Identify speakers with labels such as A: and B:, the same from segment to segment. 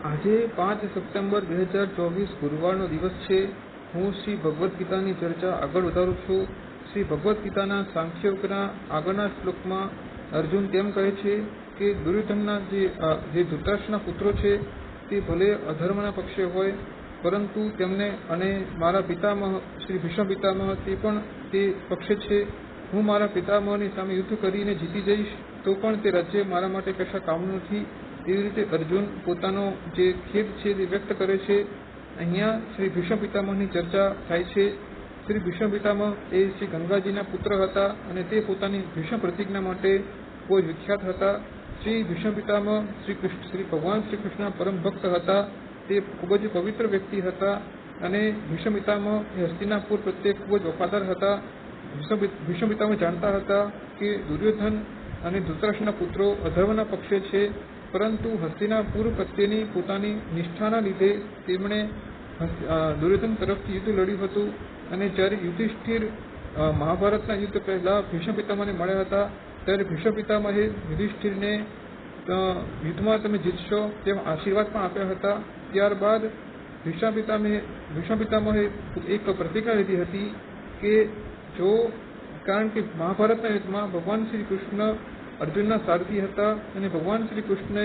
A: આજે 5 સપ્ટેમ્બર 2024 ગુરુવારનો દિવસ છે. હું શ્રી ભગવદ્ ગીતાની ચર્ચા આગળ વધારું છું. શ્રી ભગવદ્ ગીતાના સાંખ્યયોગના આગળના શ્લોકમાં અર્જુન તેમ કહે છે કે દુર્યોધનના જે ધૃતરાષ્ટ્રના પુત્રો છે તે ભલે અધર્મના પક્ષે હોય, પરંતુ તેમને અને મારા પિતામહ શ્રી ભીષ્મ પિતામહ તે પણ તે પક્ષે છે. હું મારા પિતામહની સામે યુદ્ધ કરીને જીતી જઈશ તો પણ તે રાજ્ય મારા માટે કશા કામનું નથી. એવી રીતે અર્જુન પોતાનો જે ખેદ છે તે વ્યક્ત કરે છે. અહીંયા શ્રી ભીષ્મ પિતામહની ચર્ચા થાય છે. શ્રી ભીષ્મ પિતામહ એ શ્રી ગંગાજીના પુત્ર હતા અને તે પોતાની ભીષ્મ પ્રતિજ્ઞા માટે બહુ વિખ્યાત હતા. શ્રી ભીષ્મ પિતામહ શ્રી ભગવાન શ્રી કૃષ્ણના પરમ ભક્ત હતા. તે ખૂબ જ પવિત્ર વ્યક્તિ હતા અને ભીષ્મ પિતામહ એ હસ્તિનાપુર પ્રત્યે ખૂબ જ વફાદાર હતા. ભીષ્મ પિતામહ જાણતા હતા કે દુર્યોધન અને ધૃતરાષ્ટ્રના પુત્રો અધર્મના પક્ષે છે, પરંતુ હસ્તિનાપુર પ્રત્યેની પોતાની નિષ્ઠાના લીધે તેમણે દુર્યોધન તરફથી યુદ્ધ લડ્યું હતું. અને જ્યારે યુધિષ્ઠિર મહાભારતના યુદ્ધ પહેલા ભીષ્મ પિતામહને મળ્યા હતા ત્યારે ભીષ્મ પિતામહે યુધિષ્ઠિરને યુદ્ધમાં તમે જીતશો તેમ આશીર્વાદ પણ આપ્યા હતા. ત્યારબાદ ભીષ્મ પિતામહે એક પ્રતિજ્ઞા લીધી હતી કે જો, કારણ કે મહાભારતના યુદ્ધમાં ભગવાન શ્રી કૃષ્ણ અર્જુનના સારથી હતા અને ભગવાન શ્રી કૃષ્ણએ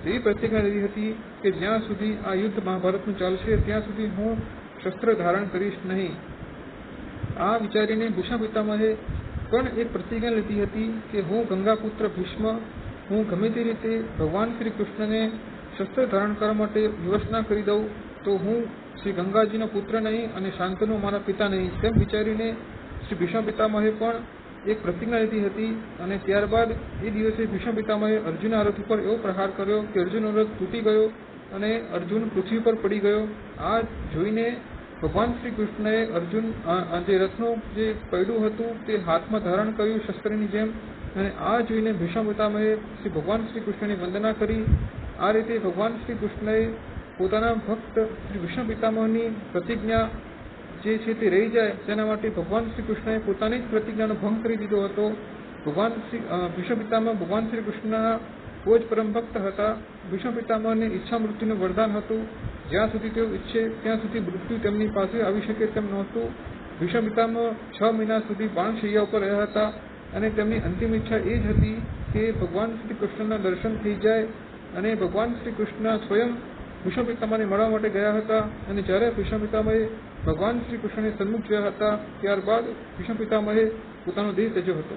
A: એવી પ્રતિજ્ઞા લીધી હતી કે જ્યાં સુધી આ યુદ્ધ મહાભારતનું ચાલશે ત્યાં સુધી હું શસ્ત્ર ધારણ કરીશ નહીં. આ વિચારીને ભીષ્મ પિતામહે પણ એક પ્રતિજ્ઞા લીધી હતી કે હું ગંગાપુત્ર ભીષ્મ, હું ગમે તે રીતે ભગવાન શ્રી કૃષ્ણને શસ્ત્ર ધારણ કરવા માટે વિવશ ના કરી દઉં તો હું શ્રી ગંગાજીનો પુત્ર નહીં અને શાંતનુ મારા પિતા નહીં. તેમ વિચારીને શ્રી ભીષ્મ પિતામહે પણ એક પ્રતિજ્ઞા લીધી હતી. અને ત્યારબાદ એ દિવસે ભીષ્મ પિતામહે અર્જુનના રથ ઉપર એવો પ્રહાર કર્યો કે અર્જુનનો રથ તૂટી ગયો અને અર્જુન પૃથ્વી પર પડી ગયો. આ જોઈને ભગવાન શ્રી કૃષ્ણએ અર્જુન જે રથનું જે પૈડું હતું તે હાથમાં ધારણ કર્યું શસ્ત્રની જેમ, અને આ જોઈને ભીષ્મ પિતામહે શ્રી ભગવાન શ્રી કૃષ્ણની વંદના કરી. આ રીતે ભગવાન શ્રી કૃષ્ણએ પોતાના ભક્ત શ્રી ભીષ્મ પિતામહની પ્રતિજ્ઞા જે છે તે રહી જાય તેના માટે ભગવાન શ્રી કૃષ્ણએ પોતાની જ પ્રતિજ્ઞાનો ભંગ કરી દીધો હતો. ભીષ્મ પિતામહ ભગવાન શ્રી કૃષ્ણના બહુ જ પરમ ભક્ત હતા. ભીષ્મ પિતામહને ઈચ્છા મૃત્યુનું વરદાન હતું. જ્યાં સુધી તેઓ ઈચ્છે ત્યાં સુધી મૃત્યુ તેમની પાસે આવી શકે તેમ નહોતું. ભીષ્મ પિતામહ 6 મહિના સુધી બાણશૈયા ઉપર રહ્યા હતા અને તેમની અંતિમ ઈચ્છા એ જ હતી કે ભગવાન શ્રી કૃષ્ણના દર્શન થઈ જાય. અને ભગવાન શ્રી કૃષ્ણ સ્વયં ભીષ્મ પિતામહને મળવા માટે ગયા હતા અને જ્યારે ભીષ્મ પિતામહે ભગવાન શ્રી કૃષ્ણને સન્મુખ જોયા હતા ત્યારબાદ ભીષ્મ પિતામહે પોતાનો દેહ ત્યજ્યો હતો.